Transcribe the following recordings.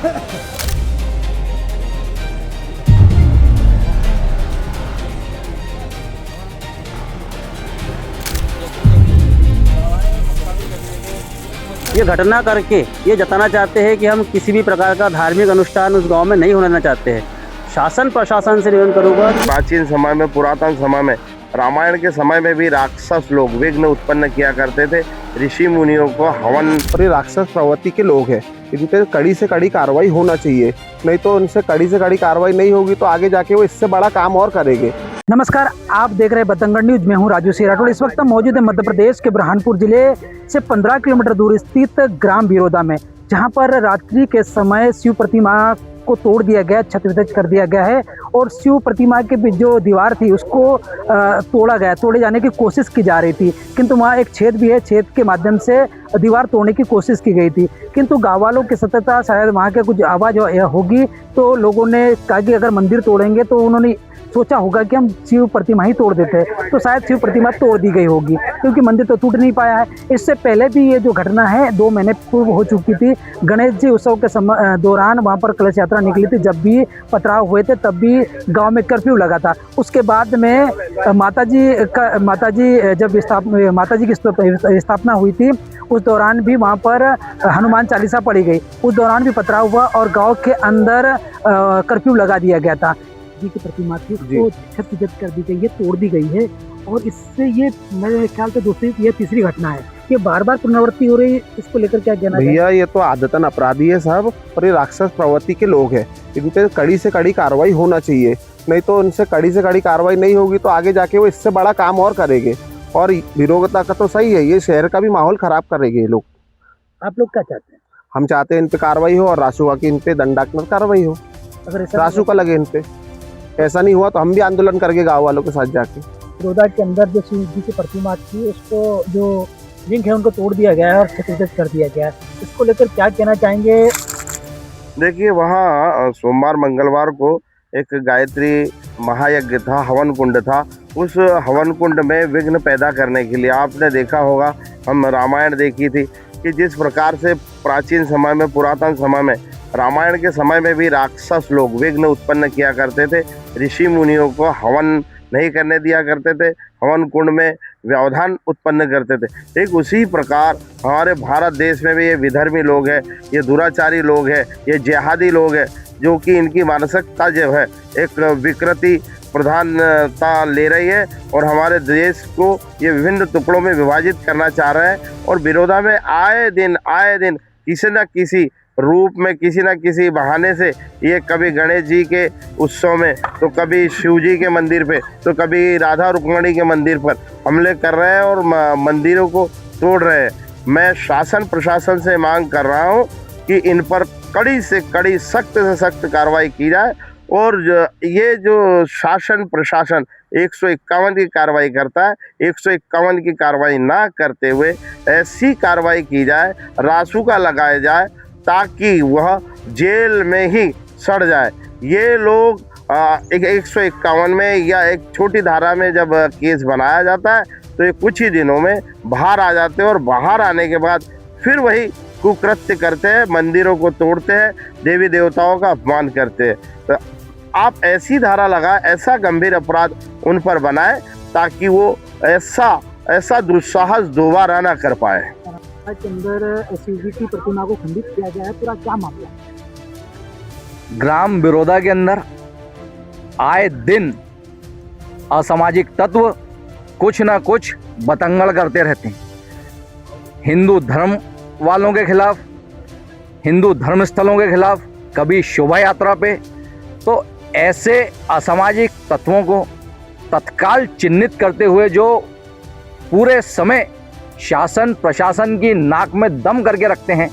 ये घटना करके ये जताना चाहते हैं कि हम किसी भी प्रकार का धार्मिक अनुष्ठान उस गांव में नहीं होने देना चाहते हैं। शासन प्रशासन से निवेदन करूंगा। प्राचीन समय में, पुरातन समय में, रामायण के समय में भी राक्षस लोग विघ्न उत्पन्न किया करते थे। ऋषि मुनियों को हवन, और ये राक्षस प्रवृत्ति के लोग हैं, इन पे कड़ी से कड़ी कार्रवाई होना चाहिए। नहीं तो उनसे कड़ी से कड़ी कार्रवाई नहीं होगी तो आगे जाके वो इससे बड़ा काम और करेंगे। नमस्कार, आप देख रहे हैं बतंगड़ न्यूज। मैं हूं राजू सिंह राठौड़। इस वक्त हम मौजूद है मध्य प्रदेश के बुरहानपुर जिले से 15 किलोमीटर दूर स्थित ग्राम बिरोदा में, जहां पर रात्रि के समय शिव प्रतिमा को तोड़ दिया गया, छत विध्वंस कर दिया गया है और शिव प्रतिमा के भी जो दीवार थी उसको तोड़ा गया, तोड़े जाने की कोशिश की जा रही थी। किंतु वहाँ एक छेद भी है, छेद के माध्यम से दीवार तोड़ने की कोशिश की गई थी। किंतु गाँव वालों की सतर्कता, शायद वहाँ के कुछ आवाज़ होगी तो लोगों ने कहा कि अगर मंदिर तोड़ेंगे तो उन्होंने सोचा होगा कि हम शिव प्रतिमा ही तोड़ देते हैं, तो शायद शिव प्रतिमा तोड़ दी गई होगी, क्योंकि मंदिर तो टूट नहीं पाया है। इससे पहले भी ये जो घटना है 2 महीने पूर्व हो चुकी थी। गणेश जी उत्सव के दौरान वहाँ पर कलश यात्रा निकली थी, जब भी पथराव हुए थे तब भी गांव में कर्फ्यू लगा था। उसके बाद में माता जी की स्थापना हुई थी, उस दौरान भी वहाँ पर हनुमान चालीसा पढ़ी गई, उस दौरान भी पथराव हुआ और गाँव के अंदर कर्फ्यू लगा दिया गया था। जी की प्रतिमा थी उसको छत विध्वंस कर दी गई है, तोड़ दी गई है और इससे ये मेरे ख्याल से दूसरी या तीसरी घटना है। ये बार बार पुनरावृत्ति हो रही है, इसको लेकर क्या कहना है? भैया ये तो आदतन अपराधी है साहब, और ये राक्षस प्रवृत्ति के लोग हैं, इन पे कड़ी से कड़ी कार्रवाई होना चाहिए। नहीं तो उनसे कड़ी से कड़ी कार्रवाई नहीं होगी तो आगे जाके वो इससे बड़ा काम और करेंगे। और विरोधता का तो सही है, ये शहर का भी माहौल खराब करेंगे ये लोग। आप लोग क्या चाहते हैं? हम चाहते हैं इन पे कार्रवाई हो और रासुका की इन पे दंडात्मक कार्रवाई हो, अगर रासुका लगे इन पे। ऐसा नहीं हुआ तो हम भी आंदोलन करेंगे गांव वालों के साथ जाके। बिरोदा के अंदर जो शिव जी की प्रतिमा थी उसको जो लिंक है उनको तोड़ दिया गया है और छत विध्वंस कर दिया गया है, इसको लेकर क्या कहना चाहेंगे? देखिए वहाँ सोमवार मंगलवार को एक गायत्री महायज्ञ था, हवन कुंड था। उस हवन कुंड में विघ्न पैदा करने के लिए आपने देखा होगा, हम रामायण देखी थी कि जिस प्रकार से प्राचीन समय में, पुरातन समय में, रामायण के समय में भी राक्षस लोग विघ्न उत्पन्न किया करते थे। ऋषि मुनियों को हवन नहीं करने दिया करते थे, हवन कुंड में व्यवधान उत्पन्न करते थे। ठीक उसी प्रकार हमारे भारत देश में भी ये विधर्मी लोग हैं, ये दुराचारी लोग हैं, ये जिहादी लोग हैं, जो कि इनकी मानसिकता जो है एक विकृति प्रधानता ले रही है और हमारे देश को ये विभिन्न टुकड़ों में विभाजित करना चाह रहे हैं। और विरोधा में आए दिन किसी न किसी रूप में, किसी न किसी बहाने से ये कभी गणेश जी के उत्सव में, तो कभी शिव जी के मंदिर पे, तो कभी राधा रुक्मणी के मंदिर पर हमले कर रहे हैं और मंदिरों को तोड़ रहे हैं। मैं शासन प्रशासन से मांग कर रहा हूँ कि इन पर कड़ी से कड़ी, सख्त से सख्त कार्रवाई की जाए और ये जो शासन प्रशासन 151 की कार्रवाई करता है, 151 की कार्रवाई ना करते हुए ऐसी कार्रवाई की जाए, रासुका लगाया जाए ताकि वह जेल में ही सड़ जाए। ये लोग एक 151 में या एक छोटी धारा में जब केस बनाया जाता है तो ये कुछ ही दिनों में बाहर आ जाते हैं और बाहर आने के बाद फिर वही कुकृत्य करते हैं, मंदिरों को तोड़ते हैं, देवी देवताओं का अपमान करते हैं। तो आप ऐसी धारा लगाए, ऐसा गंभीर अपराध उन पर बनाए ताकि वो ऐसा दुस्साहस दोबारा ना कर पाए। के अंदर शिव जी की प्रतिमा को खंडित किया गया है, पूरा क्या मामला? ग्राम बिरोदा के अंदर आए दिन असामाजिक तत्व कुछ ना कुछ बतंगड़ करते रहते हैं। हिंदू धर्म वालों के खिलाफ, हिंदू धर्म स्थलों के खिलाफ, कभी शोभा यात्रा पे। तो ऐसे असामाजिक तत्वों को तत्काल चिन्हित करते हुए जो पूरे समय शासन प्रशासन की नाक में दम करके रखते हैं,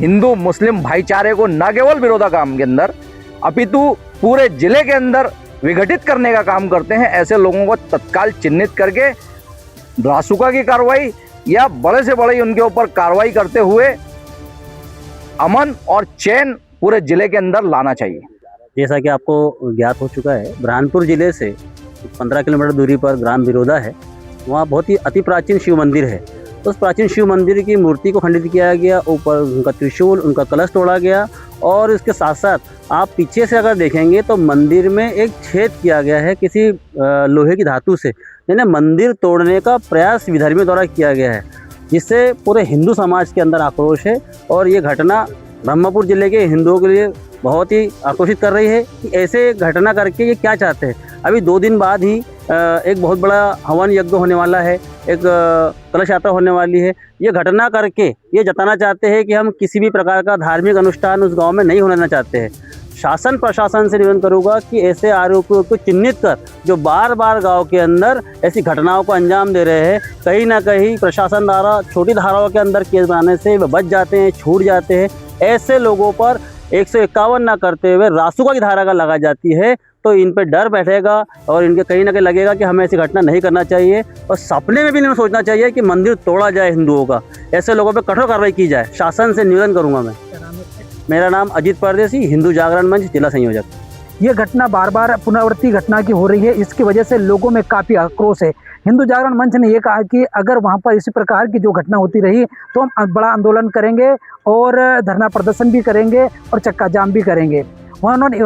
हिंदू मुस्लिम भाईचारे को न केवल बिरोदा गांव के अंदर अपितु पूरे जिले के अंदर विघटित करने का काम करते हैं, ऐसे लोगों को तत्काल चिन्हित करके रासुका की कार्रवाई या बड़े से बड़े उनके ऊपर कार्रवाई करते हुए अमन और चैन पूरे जिले के अंदर लाना चाहिए। जैसा कि आपको ज्ञात हो चुका है, बुरहानपुर जिले से 15 किलोमीटर दूरी पर ग्राम बिरोदा है। वहाँ बहुत ही अति प्राचीन शिव मंदिर है उस प्राचीन शिव मंदिर की मूर्ति को खंडित किया गया, ऊपर उनका त्रिशूल, उनका कलश तोड़ा गया। और इसके साथ साथ आप पीछे से अगर देखेंगे तो मंदिर में एक छेद किया गया है किसी लोहे की धातु से, यानी मंदिर तोड़ने का प्रयास विधर्मियों द्वारा किया गया है, जिससे पूरे हिंदू समाज के अंदर आक्रोश है। और ये घटना ब्रह्मपुर जिले के हिंदुओं के लिए बहुत ही आक्रोशित कर रही है कि ऐसे घटना करके ये क्या चाहते हैं। अभी 2 दिन बाद ही एक बहुत बड़ा हवन यज्ञ होने वाला है, एक कलश यात्रा होने वाली है। ये घटना करके ये जताना चाहते हैं कि हम किसी भी प्रकार का धार्मिक अनुष्ठान उस गांव में नहीं होने देना चाहते हैं। शासन प्रशासन से निवेदन करूँगा कि ऐसे आरोपियों को चिन्हित कर, जो बार बार गांव के अंदर ऐसी घटनाओं को अंजाम दे रहे हैं, कहीं ना कहीं प्रशासन द्वारा छोटी धाराओं के अंदर केस बनाने से वे बच जाते हैं, छूट जाते हैं। ऐसे लोगों पर 151 ना करते हुए रासुका की धारा का लगा जाती है तो इन पे डर बैठेगा और इनके कहीं ना कहीं लगेगा कि हमें ऐसी घटना नहीं करना चाहिए और सपने में भी नहीं सोचना चाहिए कि मंदिर तोड़ा जाए हिंदुओं का। ऐसे लोगों पे कठोर कार्रवाई की जाए, शासन से निवेदन करूंगा मैं। मेरा नाम अजीत परदेसी, हिंदू जागरण मंच जिला संयोजक। ये घटना बार बार पुनरावृत्ति घटना की हो रही है, इसकी वजह से लोगों में काफ़ी आक्रोश है। हिंदू जागरण मंच ने ये कहा कि अगर वहाँ पर इसी प्रकार की जो घटना होती रही तो हम बड़ा आंदोलन करेंगे और धरना प्रदर्शन भी करेंगे और चक्का जाम भी करेंगे। उन्होंने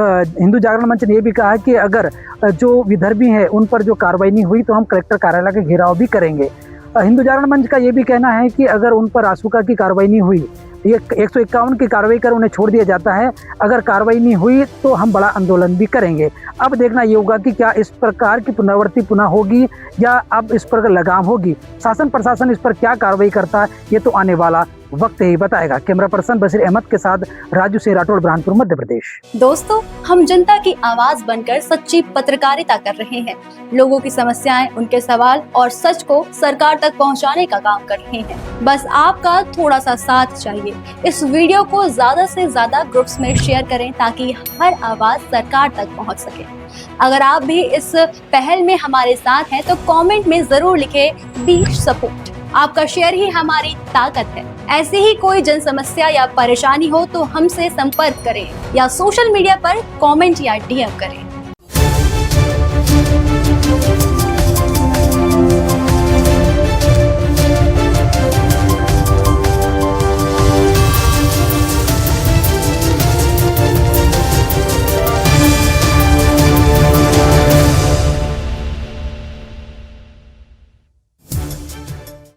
हिंदू जागरण मंच ने ये भी कहा कि अगर जो विधर्मी है उन पर जो कार्रवाई नहीं हुई तो हम कलेक्टर कार्यालय का घेराव भी करेंगे। हिंदू जागरण मंच का ये भी कहना है कि अगर उन पर रासुका की कार्रवाई नहीं हुई, ये 151 की कार्रवाई कर उन्हें छोड़ दिया जाता है, अगर कार्रवाई नहीं हुई तो हम बड़ा आंदोलन भी करेंगे। अब देखना ये होगा कि क्या इस प्रकार की पुनरावृत्ति पुनः होगी या अब इस पर लगाम होगी। शासन प्रशासन इस पर क्या कार्रवाई करता है ये तो आने वाला वक्त ही बताएगा। कैमरा पर्सन बशीर अहमद के साथ राजू सिंह राठौड़, बुरहानपुर, मध्य प्रदेश। दोस्तों, हम जनता की आवाज बनकर सच्ची पत्रकारिता कर रहे हैं। लोगों की समस्याएं, उनके सवाल और सच को सरकार तक पहुंचाने का काम कर रहे हैं। बस आपका थोड़ा सा साथ चाहिए। इस वीडियो को ज्यादा से ज्यादा ग्रुप्स में शेयर करें ताकि हर आवाज सरकार तक पहुंच सके। अगर आप भी इस पहल में हमारे साथ हैं तो कमेंट में जरूर लिखें बी सपोर्ट। आपका शेयर ही हमारी ताकत है। ऐसी ही कोई जन समस्या या परेशानी हो तो हमसे संपर्क करें या सोशल मीडिया पर कमेंट या डीएम करें।